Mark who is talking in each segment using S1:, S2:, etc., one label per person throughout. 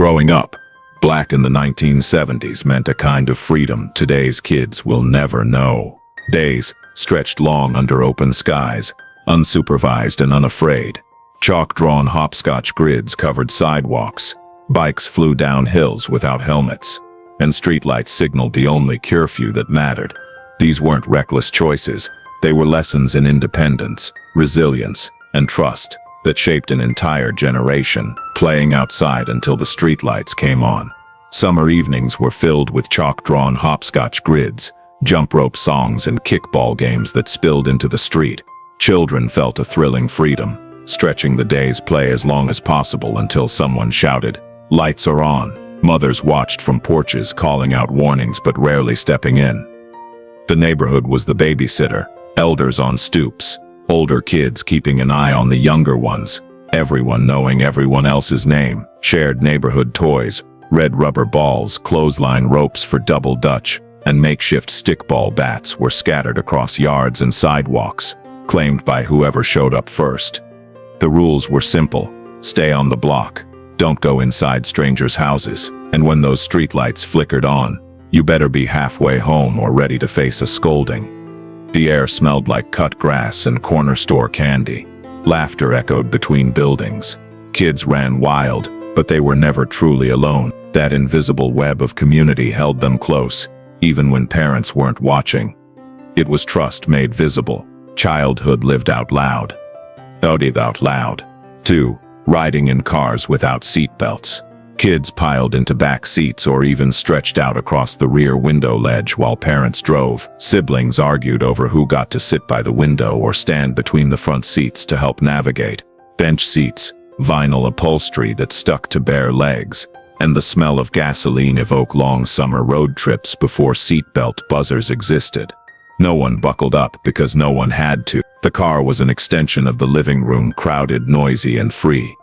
S1: Growing up, black in the 1970s meant a kind of freedom today's kids will never know. Days stretched long under open skies, unsupervised and unafraid. Chalk-drawn hopscotch grids covered sidewalks. Bikes flew down hills without helmets. And streetlights signaled the only curfew that mattered. These weren't reckless choices. They were lessons in independence, resilience, and trust that shaped an entire generation, playing outside until the streetlights came on. Summer evenings were filled with chalk-drawn hopscotch grids, jump rope songs and kickball games that spilled into the street. Children felt a thrilling freedom, stretching the day's play as long as possible until someone shouted, "Lights are on." Mothers watched from porches, calling out warnings but rarely stepping in. The neighborhood was the babysitter, elders on stoops, older kids keeping an eye on the younger ones, everyone knowing everyone else's name. Shared neighborhood toys, red rubber balls, clothesline ropes for double dutch, and makeshift stickball bats were scattered across yards and sidewalks, claimed by whoever showed up first. The rules were simple: stay on the block, don't go inside strangers' houses, and when those streetlights flickered on, you better be halfway home or ready to face a scolding. The air smelled like cut grass and corner store candy. Laughter echoed between buildings. Kids ran wild, but they were never truly alone. That invisible web of community held them close, even when parents weren't watching. It was trust made visible. Childhood lived out loud. Odied out loud. 2. Riding in cars without seatbelts. Kids piled into back seats or even stretched out across the rear window ledge while parents drove. Siblings argued over who got to sit by the window or stand between the front seats to help navigate. Bench seats, vinyl upholstery that stuck to bare legs, and the smell of gasoline evoke long summer road trips before seatbelt buzzers existed. No one buckled up because no one had to. The car was an extension of the living room, crowded, noisy, and free.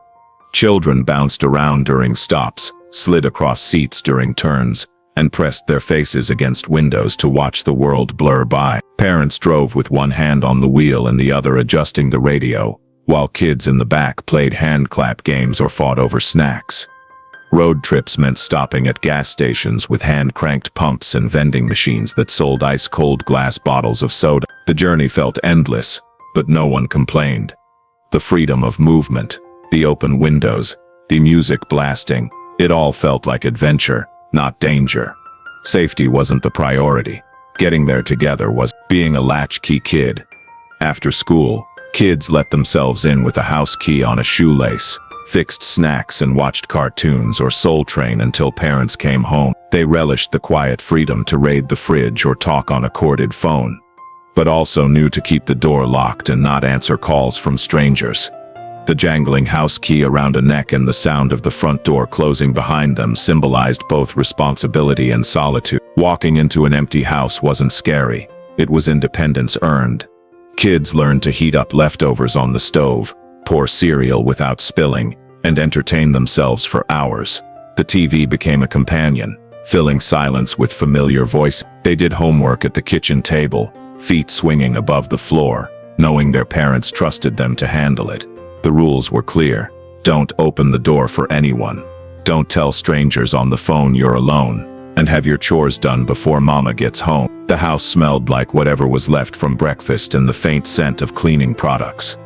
S1: Children bounced around during stops, slid across seats during turns, and pressed their faces against windows to watch the world blur by. Parents drove with one hand on the wheel and the other adjusting the radio, while kids in the back played hand clap games or fought over snacks. Road trips meant stopping at gas stations with hand-cranked pumps and vending machines that sold ice-cold glass bottles of soda. The journey felt endless, but no one complained. The freedom of movement, the open windows, the music blasting, it all felt like adventure, not danger. Safety wasn't the priority. Getting there together was. Being a latchkey kid. After school, kids let themselves in with a house key on a shoelace, fixed snacks and watched cartoons or Soul Train until parents came home. They relished the quiet freedom to raid the fridge or talk on a corded phone, but also knew to keep the door locked and not answer calls from strangers. The jangling house key around a neck and the sound of the front door closing behind them symbolized both responsibility and solitude. Walking into an empty house wasn't scary. It was independence earned. Kids learned to heat up leftovers on the stove, pour cereal without spilling, and entertain themselves for hours. The TV became a companion, filling silence with familiar voice. They did homework at the kitchen table, feet swinging above the floor, knowing their parents trusted them to handle it. The rules were clear. Don't open the door for anyone. Don't tell strangers on the phone you're alone. And have your chores done before mama gets home. The house smelled like whatever was left from breakfast and the faint scent of cleaning products.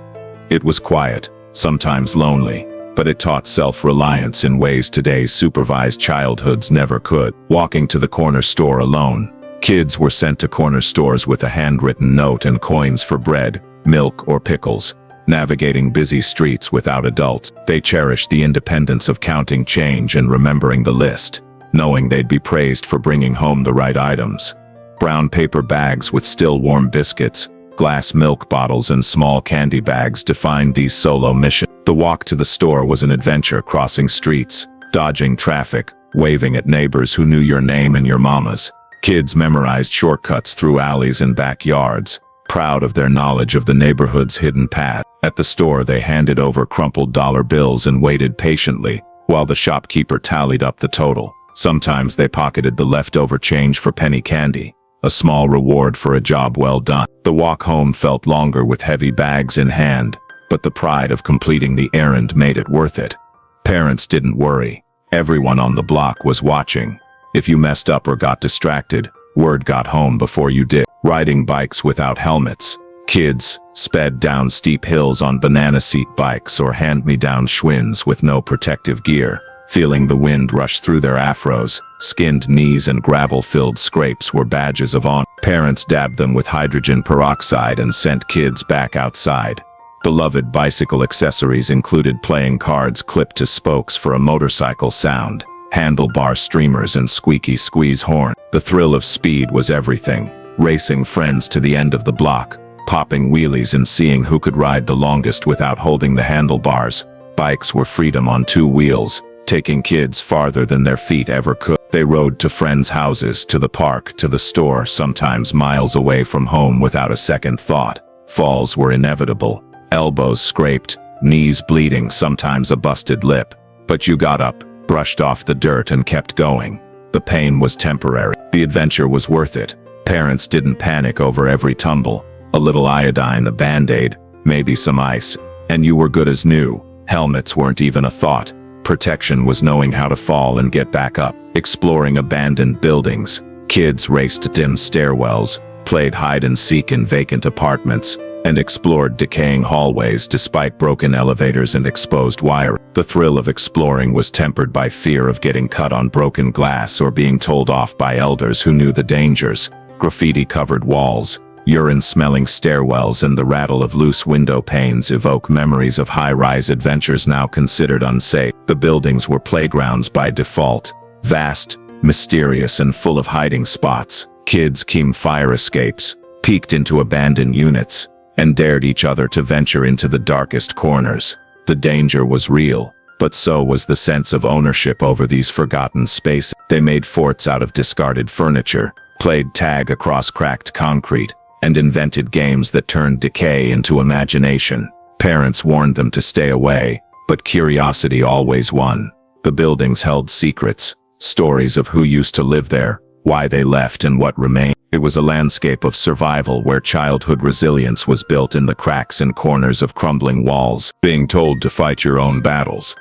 S1: It was quiet, sometimes lonely, but it taught self-reliance in ways today's supervised childhoods never could. Walking to the corner store alone. Kids were sent to corner stores with a handwritten note and coins for bread, milk, or pickles. Navigating busy streets without adults, they cherished the independence of counting change and remembering the list, knowing they'd be praised for bringing home the right items. Brown paper bags with still warm biscuits, glass milk bottles and small candy bags defined these solo missions. The walk to the store was an adventure, crossing streets, dodging traffic, waving at neighbors who knew your name and your mama's. Kids memorized shortcuts through alleys and backyards, proud of their knowledge of the neighborhood's hidden path. At the store, they handed over crumpled dollar bills and waited patiently, while the shopkeeper tallied up the total. Sometimes they pocketed the leftover change for penny candy, a small reward for a job well done. The walk home felt longer with heavy bags in hand, but the pride of completing the errand made it worth it. Parents didn't worry. Everyone on the block was watching. If you messed up or got distracted, word got home before you did. Riding bikes without helmets. Kids sped down steep hills on banana seat bikes or hand-me-down Schwinn's with no protective gear. Feeling the wind rush through their afros, skinned knees and gravel-filled scrapes were badges of honor. Parents dabbed them with hydrogen peroxide and sent kids back outside. Beloved bicycle accessories included playing cards clipped to spokes for a motorcycle sound, handlebar streamers and squeaky squeeze horn. The thrill of speed was everything. Racing friends to the end of the block, popping wheelies and seeing who could ride the longest without holding the handlebars. Bikes were freedom on two wheels, taking kids farther than their feet ever could. They rode to friends' houses, to the park, to the store, sometimes miles away from home without a second thought. Falls were inevitable. Elbows scraped, knees bleeding, sometimes a busted lip. But you got up, brushed off the dirt and kept going. The pain was temporary. The adventure was worth it. Parents didn't panic over every tumble. A little iodine, a band-aid, maybe some ice, and you were good as new. Helmets weren't even a thought. Protection was knowing how to fall and get back up. Exploring abandoned buildings. Kids raced dim stairwells, played hide-and-seek in vacant apartments, and explored decaying hallways despite broken elevators and exposed wire. The thrill of exploring was tempered by fear of getting cut on broken glass or being told off by elders who knew the dangers. Graffiti-covered walls, urine-smelling stairwells and the rattle of loose window panes evoke memories of high-rise adventures now considered unsafe. The buildings were playgrounds by default, vast, mysterious and full of hiding spots. Kids climbed fire escapes, peeked into abandoned units, and dared each other to venture into the darkest corners. The danger was real, but so was the sense of ownership over these forgotten spaces. They made forts out of discarded furniture, played tag across cracked concrete, and invented games that turned decay into imagination. Parents warned them to stay away, but curiosity always won. The buildings held secrets, stories of who used to live there, why they left and what remained. It was a landscape of survival where childhood resilience was built in the cracks and corners of crumbling walls. Being told to fight your own battles.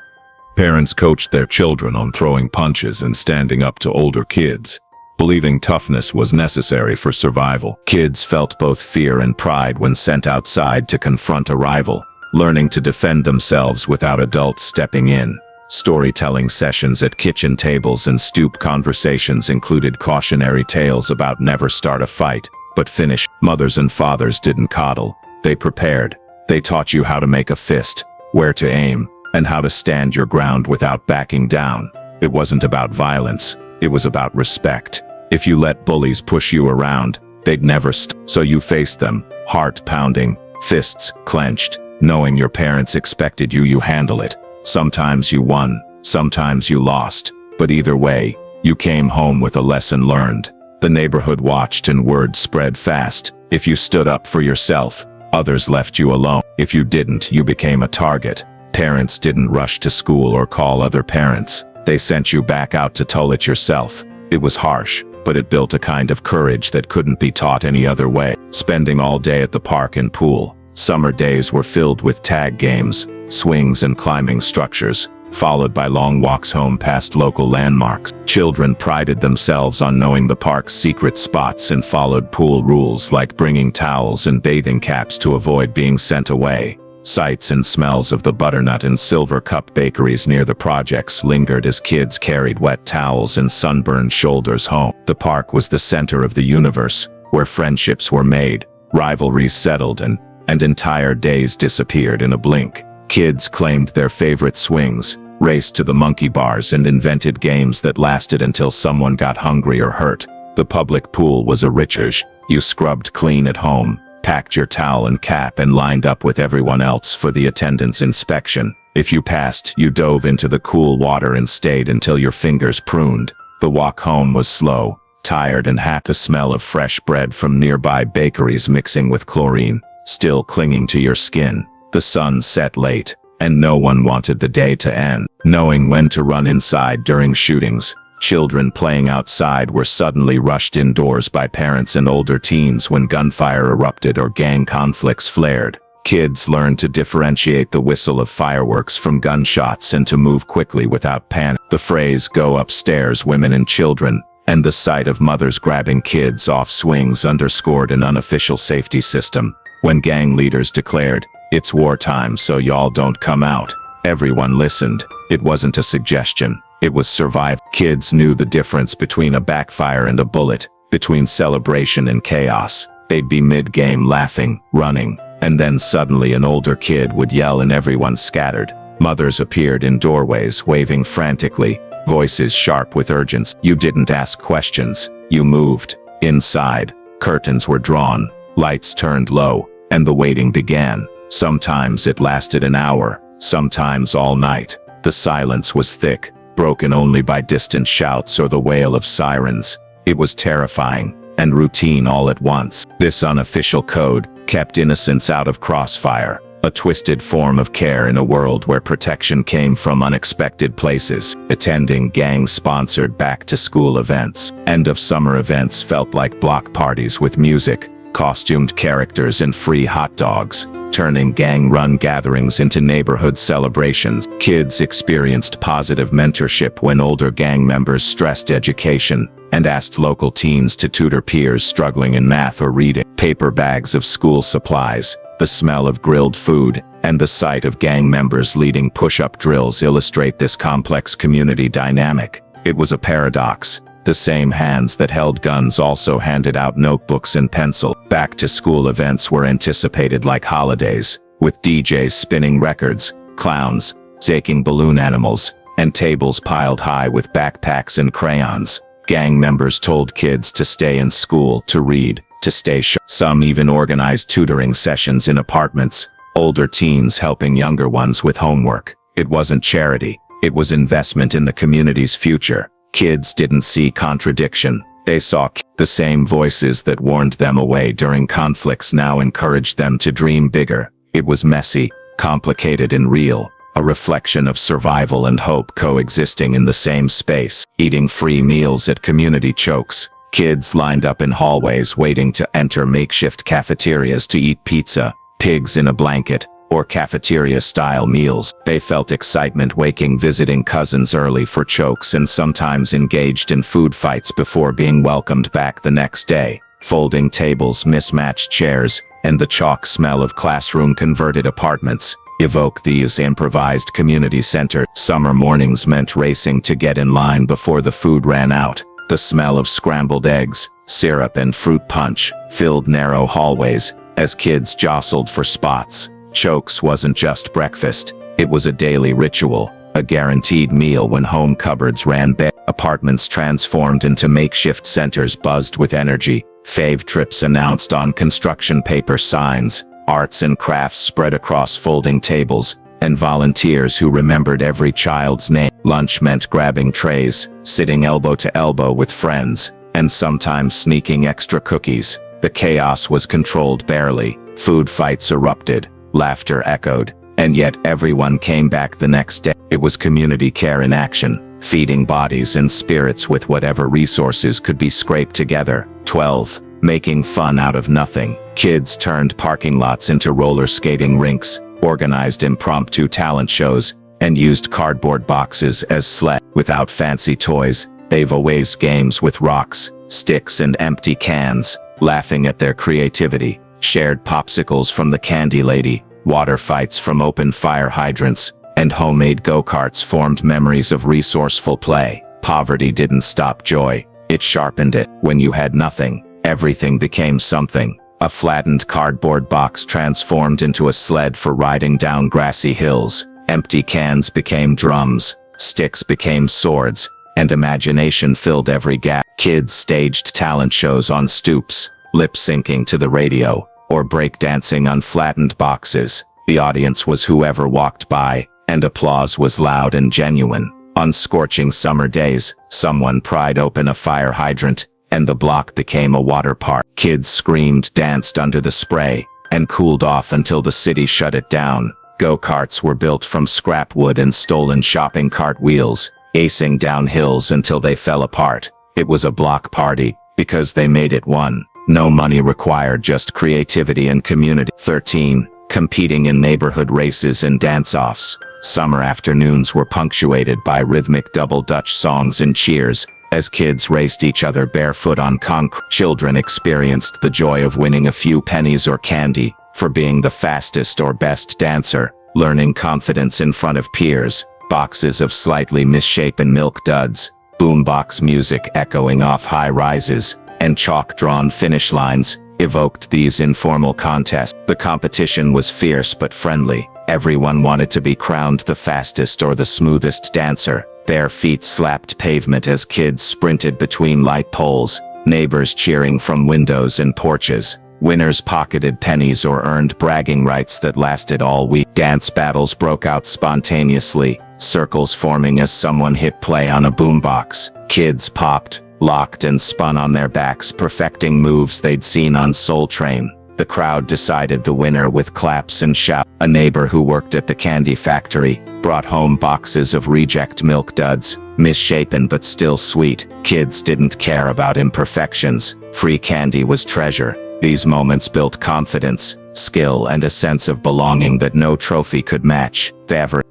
S1: Parents coached their children on throwing punches and standing up to older kids, believing toughness was necessary for survival. Kids felt both fear and pride when sent outside to confront a rival, learning to defend themselves without adults stepping in. Storytelling sessions at kitchen tables and stoop conversations included cautionary tales about never start a fight, but finish. Mothers and fathers didn't coddle, they prepared. They taught you how to make a fist, where to aim, and how to stand your ground without backing down. It wasn't about violence, it was about respect. If you let bullies push you around, they'd never so you faced them, heart pounding, fists clenched, knowing your parents expected you handle it. Sometimes you won, sometimes you lost, but either way, you came home with a lesson learned. The neighborhood watched and word spread fast. If you stood up for yourself, others left you alone. If you didn't, you became a target. Parents didn't rush to school or call other parents. They sent you back out to toll it yourself. It was harsh, but it built a kind of courage that couldn't be taught any other way. Spending all day at the park and pool. Summer days were filled with tag games, swings and climbing structures, followed by long walks home past local landmarks. Children prided themselves on knowing the park's secret spots and followed pool rules like bringing towels and bathing caps to avoid being sent away. Sights and smells of the butternut and silver cup bakeries near the projects lingered as kids carried wet towels and sunburned shoulders home. The park was the center of the universe, where friendships were made, rivalries settled, and entire days disappeared in a blink. Kids claimed their favorite swings, raced to the monkey bars and invented games that lasted until someone got hungry or hurt. The public pool was a ritual. You scrubbed clean at home, packed your towel and cap and lined up with everyone else for the attendance inspection. If you passed, you dove into the cool water and stayed until your fingers pruned. The walk home was slow, tired and had the smell of fresh bread from nearby bakeries mixing with chlorine, still clinging to your skin. The sun set late, and no one wanted the day to end. Knowing when to run inside during shootings, children playing outside were suddenly rushed indoors by parents and older teens when gunfire erupted or gang conflicts flared. Kids learned to differentiate the whistle of fireworks from gunshots and to move quickly without panic. The phrase "go upstairs, women and children," and the sight of mothers grabbing kids off swings underscored an unofficial safety system. When gang leaders declared, "It's wartime, so y'all don't come out," everyone listened. It wasn't a suggestion. It was survival. Kids knew the difference between a backfire and a bullet, between celebration and chaos. They'd be mid-game laughing, running, and then suddenly an older kid would yell and everyone scattered. Mothers appeared in doorways waving frantically, voices sharp with urgency. You didn't ask questions, you moved. Inside, curtains were drawn, lights turned low, and the waiting began. Sometimes it lasted an hour, sometimes all night. The silence was thick, broken only by distant shouts or the wail of sirens. It was terrifying, and routine all at once. This unofficial code kept innocence out of crossfire, a twisted form of care in a world where protection came from unexpected places. Attending gang-sponsored back-to-school events, end-of-summer events felt like block parties with music, costumed characters and free hot dogs, turning gang-run gatherings into neighborhood celebrations. Kids experienced positive mentorship when older gang members stressed education and asked local teens to tutor peers struggling in math or reading. Paper bags of school supplies, the smell of grilled food, and the sight of gang members leading push-up drills illustrate this complex community dynamic. It was a paradox. The same hands that held guns also handed out notebooks and pencil. Back-to-school events were anticipated like holidays, with DJs spinning records, clowns, shaking balloon animals, and tables piled high with backpacks and crayons. Gang members told kids to stay in school, to read, to stay sharp. Some even organized tutoring sessions in apartments, older teens helping younger ones with homework. It wasn't charity, it was investment in the community's future. Kids didn't see contradiction. They saw the same voices that warned them away during conflicts now encouraged them to dream bigger. It was messy, complicated and real, a reflection of survival and hope coexisting in the same space. Eating free meals at community chokes. Kids lined up in hallways waiting to enter makeshift cafeterias to eat pizza, pigs in a blanket, or cafeteria-style meals. They felt excitement waking visiting cousins early for chokes and sometimes engaged in food fights before being welcomed back the next day. Folding tables, mismatched chairs, and the chalk smell of classroom-converted apartments evoke these improvised community centers. Summer mornings meant racing to get in line before the food ran out. The smell of scrambled eggs, syrup and fruit punch filled narrow hallways as kids jostled for spots. Chokes wasn't just breakfast, it was a daily ritual, a guaranteed meal when home cupboards ran bare. Apartments transformed into makeshift centers buzzed with energy, fave trips announced on construction paper signs, arts and crafts spread across folding tables, and volunteers who remembered every child's name. Lunch meant grabbing trays, sitting elbow to elbow with friends, and sometimes sneaking extra cookies. The chaos was controlled barely, food fights erupted, laughter echoed, and yet everyone came back the next day. It was community care in action, feeding bodies and spirits with whatever resources could be scraped together. 12. Making fun out of nothing. Kids turned parking lots into roller skating rinks, organized impromptu talent shows, and used cardboard boxes as sleds. Without fancy toys, they've always games with rocks, sticks and empty cans, laughing at their creativity. Shared popsicles from the candy lady, water fights from open fire hydrants, and homemade go-karts formed memories of resourceful play. Poverty didn't stop joy, it sharpened it. When you had nothing, everything became something. A flattened cardboard box transformed into a sled for riding down grassy hills. Empty cans became drums, sticks became swords, and imagination filled every gap. Kids staged talent shows on stoops, lip-syncing to the radio, or breakdancing on flattened boxes. The audience was whoever walked by, and applause was loud and genuine. On scorching summer days, someone pried open a fire hydrant, and the block became a water park. Kids screamed, danced under the spray, and cooled off until the city shut it down. Go-karts were built from scrap wood and stolen shopping cart wheels, acing down hills until they fell apart. It was a block party, because they made it one. No money required, just creativity and community. 13.
S2: competing in neighborhood races and dance-offs. Summer afternoons were punctuated by rhythmic double Dutch songs and cheers, as kids raced each other barefoot on concrete. Children experienced the joy of winning a few pennies or candy, for being the fastest or best dancer, learning confidence in front of peers, boxes of slightly misshapen milk duds, boombox music echoing off high rises, and chalk-drawn finish lines, evoked these informal contests. The competition was fierce but friendly. Everyone wanted to be crowned the fastest or the smoothest dancer. Bare feet slapped pavement as kids sprinted between light poles, neighbors cheering from windows and porches. Winners pocketed pennies or earned bragging rights that lasted all week. Dance battles broke out spontaneously, circles forming as someone hit play on a boombox. Kids popped, locked and spun on their backs, perfecting moves they'd seen on Soul Train. The crowd decided the winner with claps and shouts. A neighbor who worked at the candy factory brought home boxes of reject milk duds, misshapen but still sweet. Kids didn't care about imperfections. Free candy was treasure. These moments built confidence, skill and a sense of belonging that no trophy could match.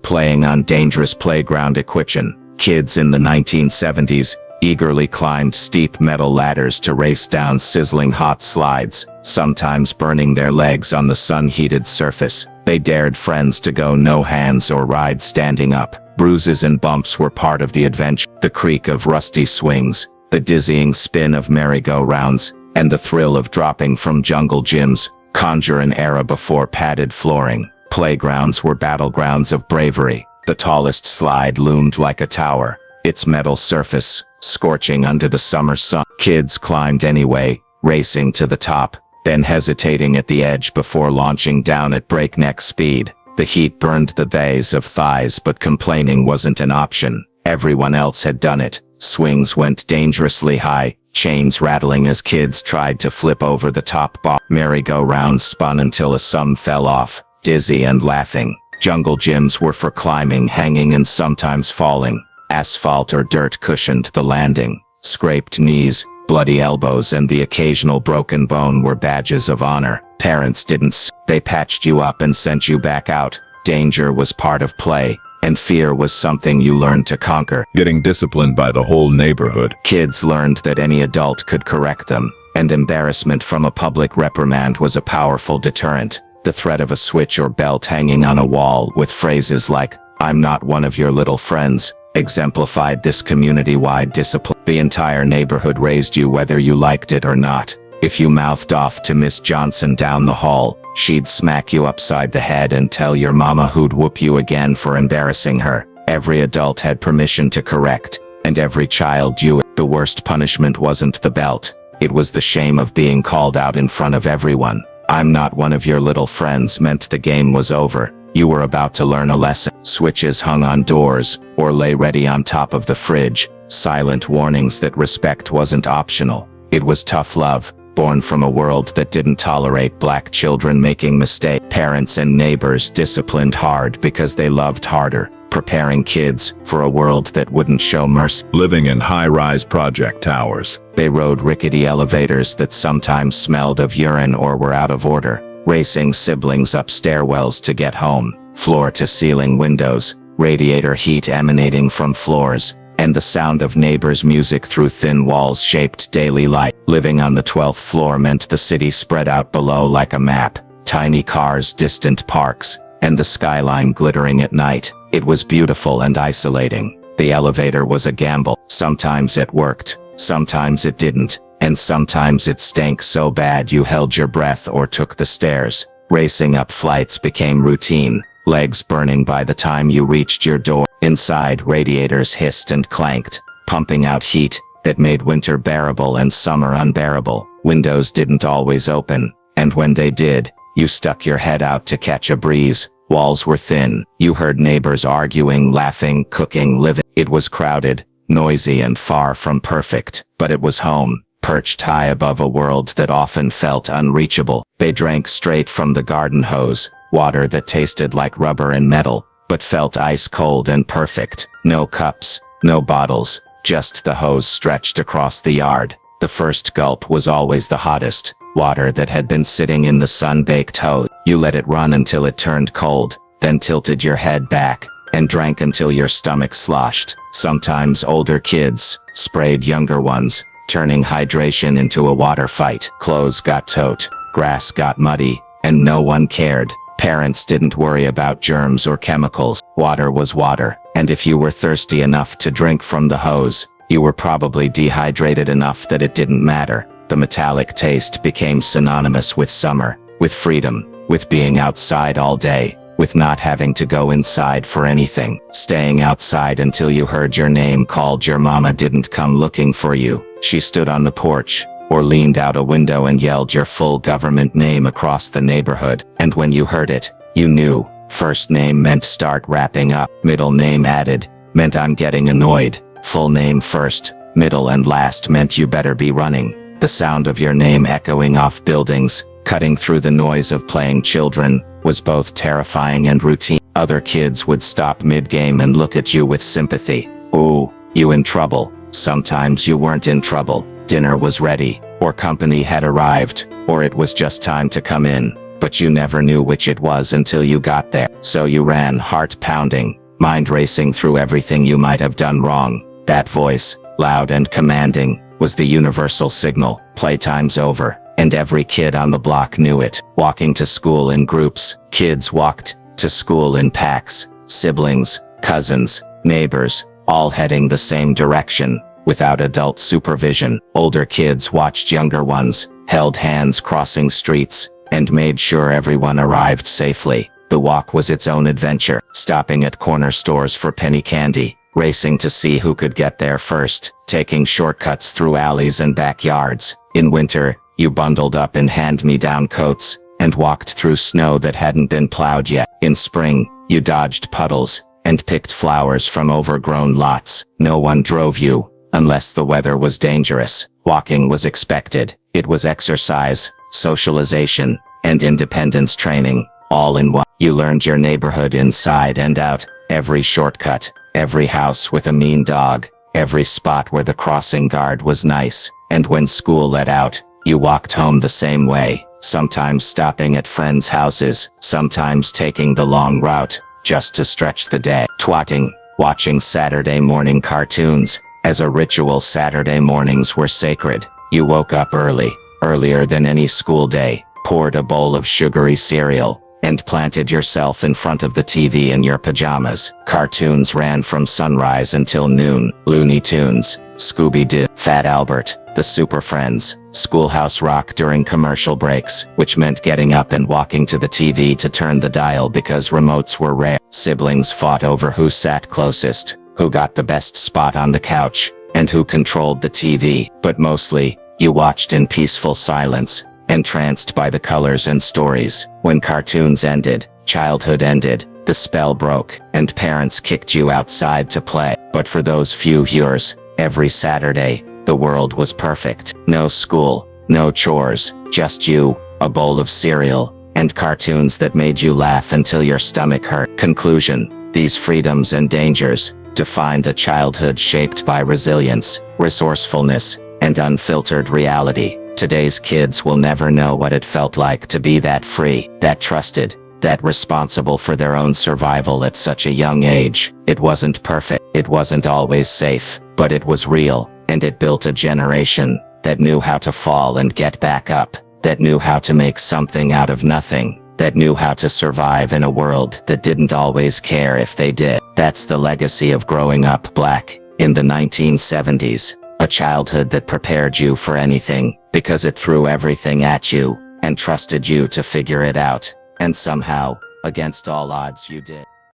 S2: Playing on dangerous playground equipment. Kids in the 1970s eagerly climbed steep metal ladders to race down sizzling hot slides, sometimes burning their legs on the sun-heated surface. They dared friends to go no hands or ride standing up. Bruises and bumps were part of the adventure. The creak of rusty swings, the dizzying spin of merry-go-rounds, and the thrill of dropping from jungle gyms conjure an era before padded flooring. Playgrounds were battlegrounds of bravery. The tallest slide loomed like a tower, its metal surface scorching under the summer sun. Kids climbed anyway, racing to the top, then hesitating at the edge before launching down at breakneck speed. The heat burned the bays of thighs, but complaining wasn't an option. Everyone else had done it. Swings went dangerously high, chains rattling as kids tried to flip over the top bar. Merry-go-rounds spun until some fell off, dizzy and laughing. Jungle gyms were for climbing, hanging and sometimes falling. Asphalt or dirt cushioned the landing. Scraped knees, bloody elbows and the occasional broken bone were badges of honor. Parents didn't. They patched you up and sent you back out. Danger was part of play, and fear was something you learned to conquer.
S1: Getting disciplined by the whole neighborhood.
S2: Kids learned that any adult could correct them, and embarrassment from a public reprimand was a powerful deterrent. The threat of a switch or belt hanging on a wall with phrases like, "I'm not one of your little friends," exemplified this community-wide discipline. The entire neighborhood raised you whether you liked it or not. If you mouthed off to Miss Johnson down the hall, she'd smack you upside the head and tell your mama who'd whoop you again for embarrassing her. Every adult had permission to correct, and every child knew it. The worst punishment wasn't the belt. It was the shame of being called out in front of everyone. "I'm not one of your little friends" meant the game was over. You were about to learn a lesson. Switches hung on doors, or lay ready on top of the fridge, silent warnings that respect wasn't optional. It was tough love, born from a world that didn't tolerate black children making mistakes. Parents and neighbors disciplined hard because they loved harder, preparing kids for a world that wouldn't show mercy.
S1: Living in high-rise project towers.
S2: They rode rickety elevators that sometimes smelled of urine or were out of order, racing siblings up stairwells to get home. Floor-to-ceiling windows, radiator heat emanating from floors, and the sound of neighbors' music through thin walls shaped daily life. Living on the 12th floor meant the city spread out below like a map. Tiny cars, distant parks, and the skyline glittering at night. It was beautiful and isolating. The elevator was a gamble. Sometimes it worked, sometimes it didn't, and sometimes it stank so bad you held your breath or took the stairs. Racing up flights became routine, legs burning by the time you reached your door. Inside, radiators hissed and clanked, pumping out heat that made winter bearable and summer unbearable. Windows didn't always open, and when they did, you stuck your head out to catch a breeze. Walls were thin. You heard neighbors arguing, laughing, cooking, living. It was crowded, noisy, and far from perfect, but it was home, perched high above a world that often felt unreachable. They drank straight from the garden hose, water that tasted like rubber and metal, but felt ice cold and perfect. No cups, no bottles, just the hose stretched across the yard. The first gulp was always the hottest, water that had been sitting in the sun-baked hose. You let it run until it turned cold, then tilted your head back and drank until your stomach sloshed. Sometimes older kids sprayed younger ones, turning hydration into a water fight. Clothes got tote, grass got muddy, and no one cared. Parents didn't worry about germs or chemicals. Water was water, and if you were thirsty enough to drink from the hose, you were probably dehydrated enough that it didn't matter. The metallic taste became synonymous with summer, with freedom, with being outside all day, with not having to go inside for anything. Staying outside until you heard your name called. Your mama didn't come looking for you. She stood on the porch, or leaned out a window and yelled your full government name across the neighborhood. And when you heard it, you knew. First name meant start wrapping up. Middle name added meant I'm getting annoyed. Full name first, middle and last meant you better be running. The sound of your name echoing off buildings, cutting through the noise of playing children, was both terrifying and routine. Other kids would stop mid-game and look at you with sympathy. Ooh, you in trouble. Sometimes you weren't in trouble. Dinner was ready, or company had arrived, or it was just time to come in, but you never knew which it was until you got there. So you ran, heart pounding, mind racing through everything you might have done wrong. That voice, loud and commanding, was the universal signal. Playtime's over, and every kid on the block knew it. Walking to school in groups, kids walked to school in packs, siblings, cousins, neighbors, all heading the same direction, without adult supervision. Older kids watched younger ones, held hands crossing streets, and made sure everyone arrived safely. The walk was its own adventure, stopping at corner stores for penny candy, racing to see who could get there first, taking shortcuts through alleys and backyards. In winter, you bundled up in hand-me-down coats, and walked through snow that hadn't been plowed yet. In spring, you dodged puddles, and picked flowers from overgrown lots. No one drove you, unless the weather was dangerous. Walking was expected. It was exercise, socialization, and independence training, all in one. You learned your neighborhood inside and out, every shortcut, every house with a mean dog, every spot where the crossing guard was nice. And when school let out, you walked home the same way, sometimes stopping at friends' houses, sometimes taking the long route, just to stretch the day. Twatting, watching Saturday morning cartoons. As a ritual, Saturday mornings were sacred. You woke up early, earlier than any school day, poured a bowl of sugary cereal, and planted yourself in front of the TV in your pajamas. Cartoons ran from sunrise until noon. Looney Tunes, Scooby-Doo, Fat Albert, the Super Friends, Schoolhouse Rock during commercial breaks, which meant getting up and walking to the TV to turn the dial because remotes were rare. Siblings fought over who sat closest, who got the best spot on the couch, and who controlled the TV. But mostly, you watched in peaceful silence, entranced by the colors and stories. When cartoons ended, childhood ended, the spell broke, and parents kicked you outside to play. But for those few years, every Saturday, the world was perfect. No school, no chores, just you, a bowl of cereal, and cartoons that made you laugh until your stomach hurt. Conclusion: these freedoms and dangers defined a childhood shaped by resilience, resourcefulness, and unfiltered reality. Today's kids will never know what it felt like to be that free, that trusted, that responsible for their own survival at such a young age. It wasn't perfect, it wasn't always safe, but it was real, and it built a generation that knew how to fall and get back up, that knew how to make something out of nothing, that knew how to survive in a world that didn't always care if they did. That's the legacy of growing up Black in the 1970s, a childhood that prepared you for anything, because it threw everything at you, and trusted you to figure it out, and somehow, against all odds, you did.